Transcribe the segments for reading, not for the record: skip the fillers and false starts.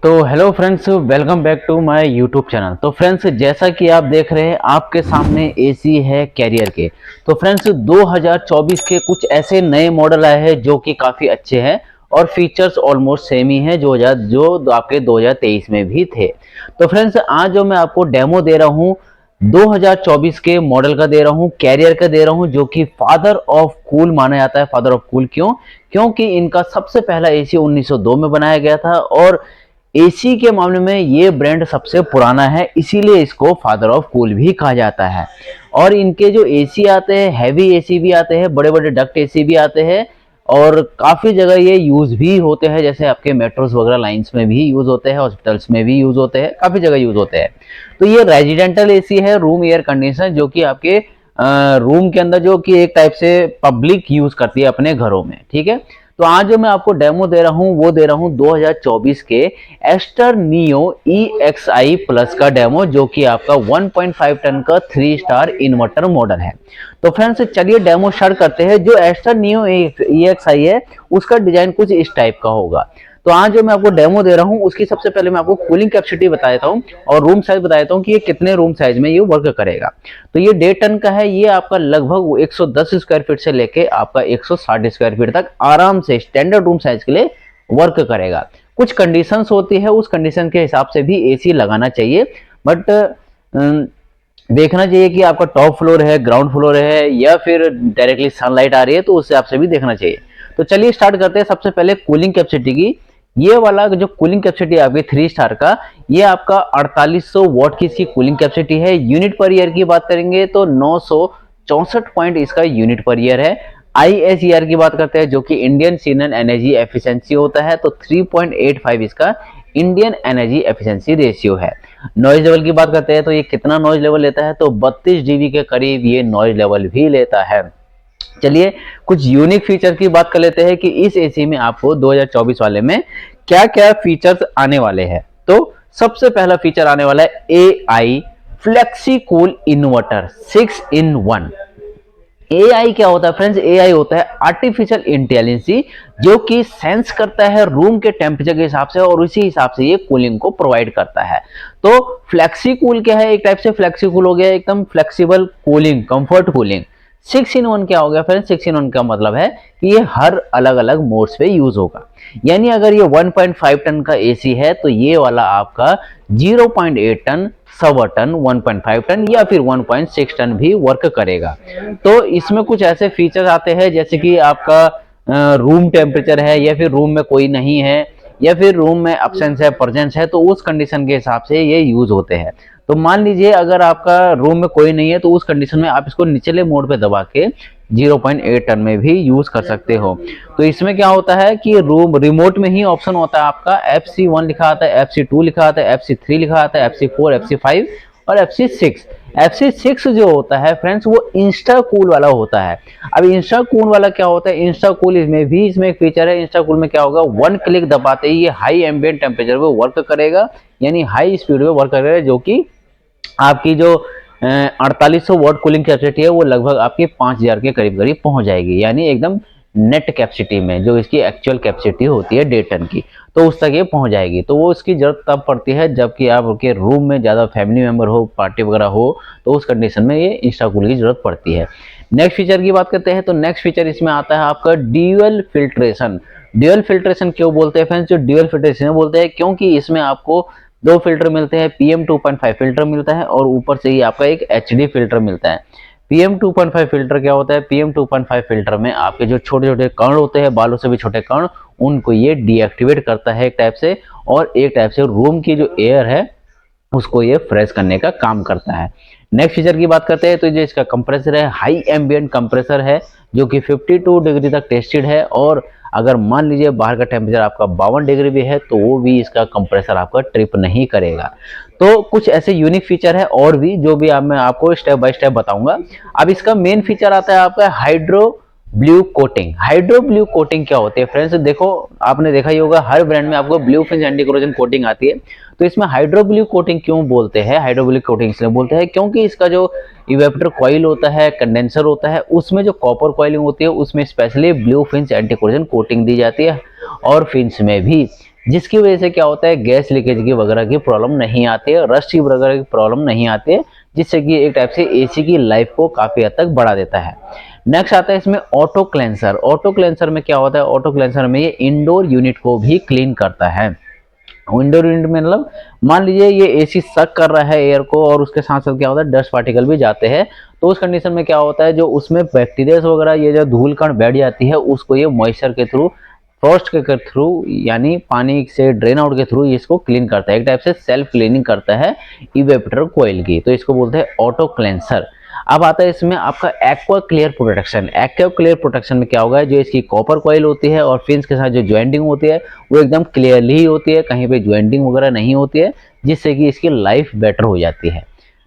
तो hello friends, welcome back to my YouTube channel. तो friends, जैसा कि आप देख रहे हैं आपके सामने एसी है कैरियर के। तो फ्रेंड्स, 2024 के कुछ ऐसे नए मॉडल आए हैं जो कि काफ़ी अच्छे हैं और फीचर्स ऑलमोस्ट सेम ही है जो आपके 2023 में भी थे। तो फ्रेंड्स, आज जो मैं आपको डेमो दे रहा हूँ 2024 के मॉडल का दे रहा हूँ, कैरियर का दे रहा हूँ, जो कि फादर ऑफ कूल माना जाता है। फादर ऑफ कूल क्यों? क्योंकि इनका सबसे पहला एसी 1902 में बनाया गया था और एसी के मामले में ये ब्रांड सबसे पुराना है, इसीलिए इसको फादर ऑफ कूल भी कहा जाता है। और इनके जो एसी आते हैं, हैवी एसी भी आते हैं, बड़े बड़े डक्ट एसी भी आते हैं और काफ़ी जगह ये यूज़ भी होते हैं, जैसे आपके मेट्रोस वगैरह लाइंस में भी यूज़ होते हैं, हॉस्पिटल्स में भी यूज़ होते हैं, काफ़ी जगह यूज़ होते हैं। तो ये रेजिडेंटल एसी है, रूम एयर कंडीशनर, जो कि आपके रूम के अंदर जो कि एक टाइप से पब्लिक यूज़ करती है अपने घरों में। ठीक है, तो आज जो मैं आपको डेमो दे रहा हूँ वो दे रहा हूँ 2024 के एस्टर नियो EXI प्लस का डेमो, जो कि आपका 1.5 टन का 3 स्टार इन्वर्टर मॉडल है। तो फ्रेंड्स, चलिए डेमो स्टार्ट करते हैं। जो एस्टर नियो EXI है उसका डिजाइन कुछ इस टाइप का होगा। तो आज जो मैं आपको डेमो दे रहा हूँ उसकी सबसे पहले मैं आपको कूलिंग कैपेसिटी बता देता हूँ और रूम साइज बता देता हूँ कि ये कितने रूम साइज में ये वर्क करेगा। तो ये 1.5 टन का है, ये आपका लगभग 110 स्क्वायर फीट से लेके आपका 160 स्क्वायर फीट तक आराम से स्टैंडर्ड रूम साइज के लिए वर्क करेगा। कुछ कंडीशंस होती है, उस कंडीशन के हिसाब से भी एसी लगाना चाहिए, बट देखना चाहिए कि आपका टॉप फ्लोर है, ग्राउंड फ्लोर है या फिर डायरेक्टली सनलाइट आ रही है, तो उस हिसाब से भी देखना चाहिए। तो चलिए स्टार्ट करते हैं सबसे पहले कूलिंग कैपेसिटी की। ये वाला जो कूलिंग कैपेसिटी आपकी 3 स्टार का, ये आपका 4800 वॉट की इसकी कूलिंग कैपेसिटी है। यूनिट पर ईयर की बात करेंगे तो 964 पॉइंट इसका यूनिट पर ईयर है। ISER की बात करते हैं जो कि इंडियन सीनियर एनर्जी एफिशिएंसी होता है, तो 3.85 इसका इंडियन एनर्जी एफिशिएंसी रेशियो है। नॉइज लेवल की बात करते हैं तो ये कितना नॉइज लेवल लेता है, तो 32 dB के करीब ये नॉइज लेवल भी लेता है। चलिए कुछ यूनिक फीचर की बात कर लेते हैं कि इस एसी में आपको 2024 वाले में क्या क्या फीचर्स आने वाले हैं। तो सबसे पहला फीचर आने वाला है AI flexi cool inverter 6 in 1। AI क्या होता है फ्रेंड्स? AI होता है आर्टिफिशियल इंटेलिजेंसी, जो कि सेंस करता है रूम के टेम्परेचर के हिसाब से और उसी हिसाब से ये कूलिंग को प्रोवाइड करता है। तो फ्लेक्सी कूल क्या है? एक टाइप से फ्लेक्सी कूल हो गया एकदम flexible cooling, comfort cooling. 6 in 1 क्या हो गया फ्रेंड्स? 6 in 1 का मतलब है कि ये हर अलग अलग मोड्स पे यूज होगा। यानी अगर ये 1.5 टन का एसी है तो ये वाला आपका 0.8 टन, 1.25 टन, 1.5 टन या फिर 1.6 टन भी वर्क करेगा। तो इसमें कुछ ऐसे फीचर्स आते हैं जैसे कि आपका रूम टेम्परेचर है या फिर रूम में कोई नहीं है या फिर रूम में एब्सेंस है, प्रेजेंस है, तो उस कंडीशन के हिसाब से ये यूज होते हैं। तो मान लीजिए अगर आपका रूम में कोई नहीं है तो उस कंडीशन में आप इसको निचले मोड पे दबा के 0.8 टन में भी यूज कर सकते हो। तो इसमें क्या होता है कि रूम रिमोट में ही ऑप्शन होता है आपका FC1 लिखा आता है, FC2 लिखा आता है, FC3 लिखा आता है, FC4, FC5 और FC6। FC6 जो होता है फ्रेंड्स वो इंस्टा कूल वाला होता है। अब इंस्टा कूल वाला क्या होता है? इंस्टा कूल इसमें एक फीचर है। इंस्टा कूल में क्या होगा, 1 क्लिक दबाते ही ये हाई एम्बिएंट टेम्परेचर पे वर्क करेगा, यानी हाई स्पीड पे वर्क करेगा, जो कि आपकी जो 4800 वॉट कूलिंग कैपेसिटी है वो लगभग आपकी 5000 के करीब करीब पहुंच जाएगी, यानी एकदम नेट कैपेसिटी में जो इसकी एक्चुअल कैपेसिटी होती है 1.5 टन की, तो उस तक ये पहुंच जाएगी। तो वो उसकी जरूरत तब पड़ती है जबकि आपके रूम में ज़्यादा फैमिली मेम्बर हो, पार्टी वगैरह हो, तो उस कंडीशन में ये इंस्टा कूल की जरूरत पड़ती है। नेक्स्ट फीचर की बात करते हैं तो नेक्स्ट फीचर इसमें आता है आपका ड्यूअल फिल्ट्रेशन। ड्यूअल फिल्ट्रेशन क्यों बोलते हैं फ्रेंड्स? जो ड्यूअल फिल्ट्रेशन बोलते हैं क्योंकि इसमें आपको 2 फिल्टर मिलते हैं, PM2.5 फिल्टर मिलता है और ऊपर से ही आपका एक HD फिल्टर मिलता है। PM2.5 फिल्टर क्या होता है? PM2.5 फिल्टर में आपके जो छोटे छोटे कण होते हैं, बालों से भी छोटे कण, उनको ये डीएक्टिवेट करता है एक टाइप से, और एक टाइप से रूम की जो एयर है उसको ये फ्रेश करने का काम करता है। नेक्स्ट फीचर की बात करते हैं तो जो इसका कंप्रेसर है, हाई एम्बिएंट कंप्रेसर है, जो कि 52 डिग्री तक टेस्टेड है, और अगर मान लीजिए बाहर का टेम्परेचर आपका 52 डिग्री भी है तो वो भी इसका कंप्रेसर आपका ट्रिप नहीं करेगा। तो कुछ ऐसे यूनिक फीचर है और भी जो भी मैं आपको स्टेप बाय स्टेप बताऊंगा। अब इसका मेन फीचर आता है आपका hydro blue coating. Hydro blue coating क्या होती है फ्रेंड्स? देखो, आपने देखा ही होगा हर ब्रांड में आपको blue finch anti corrosion coating आती है। तो इसमें हाइड्रो ब्लू कोटिंग क्यों बोलते हैं? हाइड्रो ब्लू कोटिंग इसलिए बोलते हैं क्योंकि इसका जो इवेपोरेटर कॉइल होता है, कंडेंसर होता है, उसमें जो कॉपर कॉइलिंग होती है उसमें specially blue finch anti corrosion coating दी जाती है, और फिंच में भी जिसकी वजह से क्या होता है, गैस लीकेज की वगैरह की प्रॉब्लम नहीं आती है, रस्ट की वगैरह की प्रॉब्लम नहीं आती है, जिससे कि एक टाइप से एसी की लाइफ को काफ़ी हद तक बढ़ा देता है। नेक्स्ट आता है इसमें ऑटो क्लेंसर। ऑटो क्लेंसर में क्या होता है, ऑटो क्लेंसर में ये इंडोर यूनिट को भी क्लीन करता है। इंडोर यूनिट में मतलब मान लीजिए ये एसी सक कर रहा है एयर को, और उसके साथ साथ क्या होता है डस्ट पार्टिकल भी जाते हैं, तो उस कंडीशन में क्या होता है, जो उसमें बैक्टीरिया वगैरह ये जो धूल कण बैठ जाती है, उसको ये मॉइस्चर के थ्रू, फ्रॉस्ट के थ्रू, यानी पानी से ड्रेन आउट के थ्रू इसको क्लीन करता है। एक टाइप से सेल्फ क्लीनिंग करता है इवेपोरेटर कोइल की, तो इसको बोलते हैं ऑटो क्लेंसर। अब आता है इसमें आपका aqua clear protection. Aqua clear protection में क्या होगा, जो इसकी कॉपर कॉइल होती है और फिन्स के साथ जो ज्वाइंटिंग होती है वो एकदम क्लियरली ही होती है, कहीं पे ज्वाइंटिंग वगैरह नहीं होती है, जिससे कि इसकी लाइफ बेटर हो जाती है।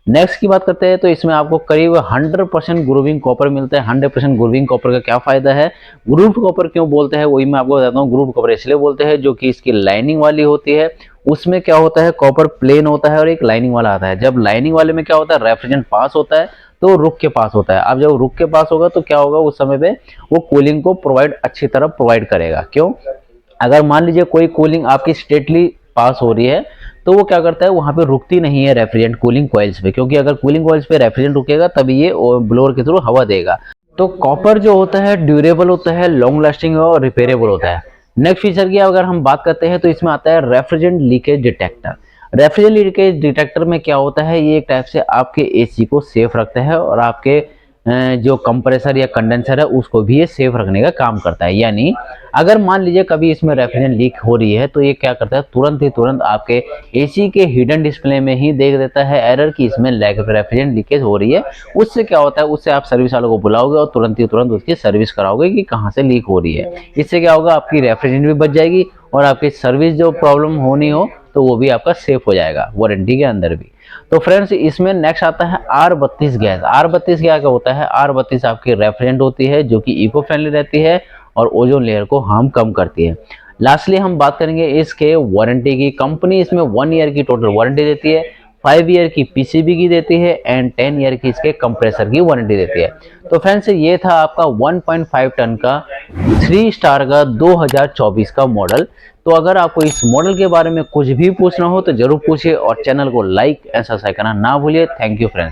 नेक्स्ट की बात करते हैं तो इसमें आपको करीब 100% ग्रूविंग कॉपर मिलता है। 100% ग्रूविंग कॉपर का क्या फायदा है, ग्रूव्ड कॉपर क्यों बोलते हैं वही मैं आपको बताता हूँ। ग्रूव्ड कॉपर इसलिए बोलते हैं जो कि इसकी लाइनिंग वाली होती है, उसमें क्या होता है कॉपर प्लेन होता है और एक लाइनिंग वाला आता है। जब लाइनिंग वाले में क्या होता है, रेफ्रिजरेंट पास होता है तो रुक के पास होता है। अब जब रुक के पास होगा तो क्या होगा, उस समय पे वो कूलिंग को अच्छी तरह प्रोवाइड करेगा। क्यों, अगर मान लीजिए कोई कूलिंग आपकी स्ट्रेटली पास हो रही है तो वो क्या करता है, वहां पे रुकती नहीं है रेफ्रिजरेंट कूलिंग कॉइल्स पे, क्योंकि अगर कूलिंग कॉइल्स पे रेफ्रिजरेंट रुकेगा तभी ये ब्लोअर के थ्रू हवा देगा। तो कॉपर जो होता है ड्यूरेबल होता है, लॉन्ग लास्टिंग और रिपेयरेबल होता है। नेक्स्ट फीचर की अगर हम बात करते हैं तो इसमें आता है refrigerant leakage detector. Refrigerant leakage detector में क्या होता है, ये एक टाइप से आपके एसी को सेफ रखता है और आपके जो कंप्रेसर या कंडेंसर है उसको भी ये सेफ रखने का काम करता है। यानी अगर मान लीजिए कभी इसमें रेफ्रिजरेंट लीक हो रही है तो ये क्या करता है, तुरंत आपके एसी के हिडन डिस्प्ले में ही देख देता है एरर कि इसमें रेफ्रिजरेंट लीकेज हो रही है। उससे क्या होता है, उससे आप सर्विस वालों को बुलाओगे और तुरंत उसकी सर्विस कराओगे कि कहाँ से लीक हो रही है। इससे क्या होगा, आपकी रेफ्रिजरेंट भी बच जाएगी और आपकी सर्विस जो प्रॉब्लम होनी हो तो वो भी आपका सेफ हो जाएगा वारंटी के अंदर भी। तो फ्रेंड्स इसमें नेक्स्ट आता है R32 गैस। R32 क्या होता है, R32 आपकी रेफ्रिजरेंट होती है जो कि इको फ्रेंडली रहती है और ओजोन लेयर को हार्म कम करती है। लास्टली हम बात करेंगे इसके वारंटी की। कंपनी इसमें 1 ईयर की टोटल वारंटी देती है, 5 ईयर की पीसीबी की देती है एंड 10 ईयर की इसके कंप्रेसर की वारंटी देती है। तो फ्रेंड्स ये था आपका 1.5 टन का 3 स्टार का 2024 का मॉडल। तो अगर आपको इस मॉडल के बारे में कुछ भी पूछना हो तो जरूर पूछिए और चैनल को लाइक एंड सब्सक्राइब करना ना भूलिए। Thank you friends.